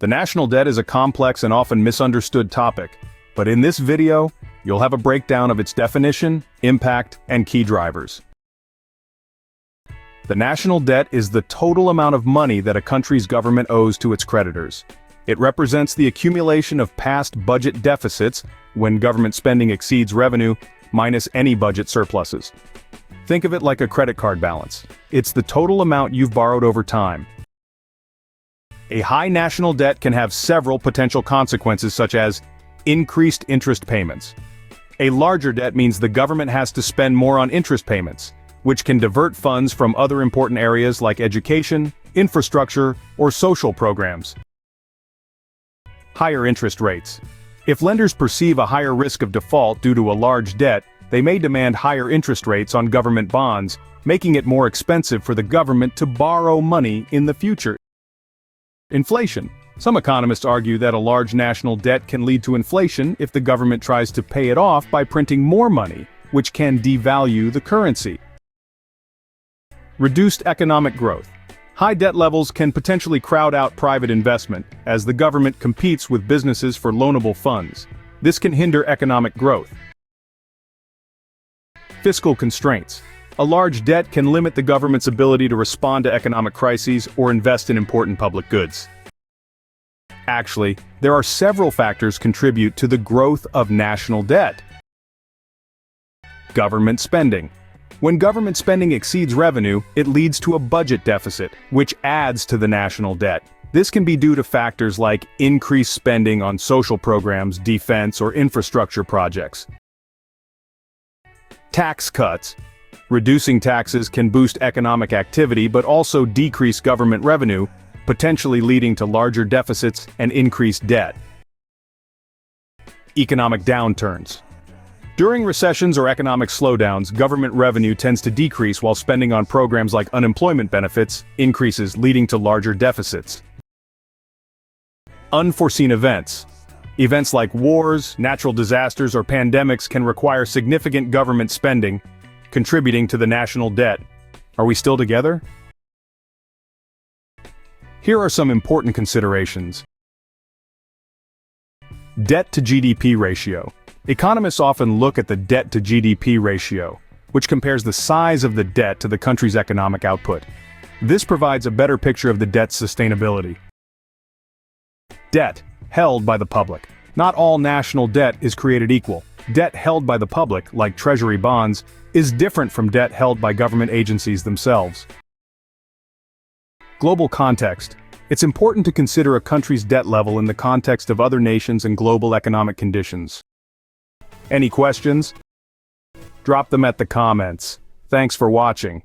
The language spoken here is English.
The national debt is a complex and often misunderstood topic, but in this video, you'll have a breakdown of its definition, impact, and key drivers. The national debt is the total amount of money that a country's government owes to its creditors. It represents the accumulation of past budget deficits when government spending exceeds revenue, minus any budget surpluses. Think of it like a credit card balance. It's the total amount you've borrowed over time. A high national debt can have several potential consequences, such as increased interest payments. A larger debt means the government has to spend more on interest payments, which can divert funds from other important areas like education, infrastructure, or social programs. Higher interest rates. If lenders perceive a higher risk of default due to a large debt, they may demand higher interest rates on government bonds, making it more expensive for the government to borrow money in the future. Inflation. Some economists argue that a large national debt can lead to inflation if the government tries to pay it off by printing more money, which can devalue the currency. Reduced economic growth. High debt levels can potentially crowd out private investment, as the government competes with businesses for loanable funds. This can hinder economic growth. Fiscal constraints. A large debt can limit the government's ability to respond to economic crises or invest in important public goods. Actually, there are several factors contribute to the growth of national debt. Government spending. When government spending exceeds revenue, it leads to a budget deficit, which adds to the national debt. This can be due to factors like increased spending on social programs, defense, or infrastructure projects. Tax cuts. Reducing taxes can boost economic activity but also decrease government revenue, potentially leading to larger deficits and increased debt. Economic downturns. During recessions or economic slowdowns, government revenue tends to decrease while spending on programs like unemployment benefits increases, leading to larger deficits. Unforeseen events. Events like wars, natural disasters, or pandemics can require significant government spending, contributing to the national debt. Are we still together? Here are some important considerations. Debt-to-GDP ratio. Economists often look at the debt-to-GDP ratio, which compares the size of the debt to the country's economic output. This provides a better picture of the debt's sustainability. Debt held by the public. Not all national debt is created equal. Debt held by the public, like treasury bonds, is different from debt held by government agencies themselves. Global context. It's important to consider a country's debt level in the context of other nations and global economic conditions. Any questions? Drop them at the comments. Thanks for watching.